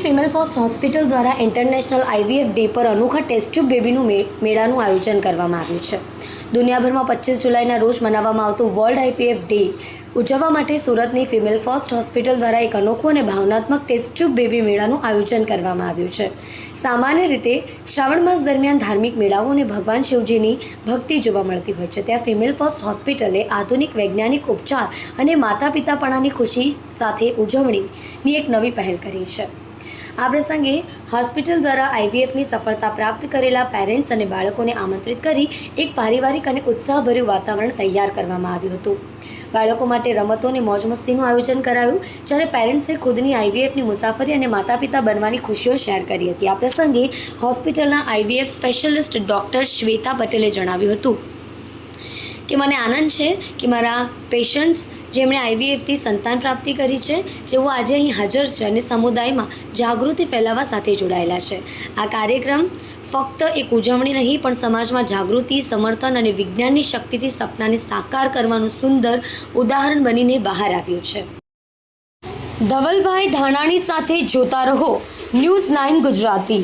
Female first hospital દ્વારા international IVF day પર અનોખા ટેસ્ટ ટ્યુબ બેબીનું મેળાનું આયોજન કરવામાં આવ્યું છે। દુનિયાભરમાં 25 જુલાઈના રોજ મનાવવામાં આવતું વર્લ્ડ IVF ડે ઉજવવા માટે સુરતની ફિમેલ ફર્સ્ટ હોસ્પિટલ દ્વારા એક અનોખું અને ભાવનાત્મક ટેસ્ટ ટ્યુબ બેબી મેળાનું આયોજન કરવામાં આવ્યું છે। સામાન્ય રીતે શ્રાવણ માસ દરમિયાન ધાર્મિક મેળાઓ અને ભગવાન શિવજીની ભક્તિ જોવા મળતી હોય છે, ત્યાં ફિમેલ ફર્સ્ટ હોસ્પિટલે આધુનિક વૈજ્ઞાનિક ઉપચાર અને માતા પિતાપણાની ખુશી સાથે ઉજવણીની એક નવી પહેલ કરી છે। આ પ્રસંગે હોસ્પિટલ દ્વારા IVFની સફળતા પ્રાપ્ત કરેલા પેરેન્ટ્સ અને બાળકોને આમંત્રિત કરી એક પારિવારિક અને ઉત્સાહભર્યું વાતાવરણ તૈયાર કરવામાં આવ્યું હતું। બાળકો માટે રમતો અને મોજ મસ્તીનું આયોજન કરાયું, જ્યારે પેરેન્ટ્સે ખુદની IVFની મુસાફરી અને માતા પિતા બનવાની ખુશીઓ શેર કરી હતી। આ પ્રસંગે હોસ્પિટલના IVF સ્પેશિયાલિસ્ટ ડૉક્ટર શ્વેતા પટેલે જણાવ્યું હતું કે મને આનંદ છે કે મારા પેશન્ટ્સ જેમણે IVFથી સંતાન પ્રાપ્તિ કરી છે, જેઓ આજે અહીં હાજર છે અને સમુદાયમાં જાગૃતિ ફેલાવવા સાથે જોડાયેલા છે। આ કાર્યક્રમ ફક્ત એક ઉજવણી નહીં, પણ સમાજમાં જાગૃતિ, સમર્થન અને વિજ્ઞાનની શક્તિથી સપનાને સાકાર કરવાનું સુંદર ઉદાહરણ બનીને બહાર આવ્યું છે। ધવલભાઈ ધાનાણી સાથે જોતા રહો ન્યૂઝ 9 ગુજરાતી।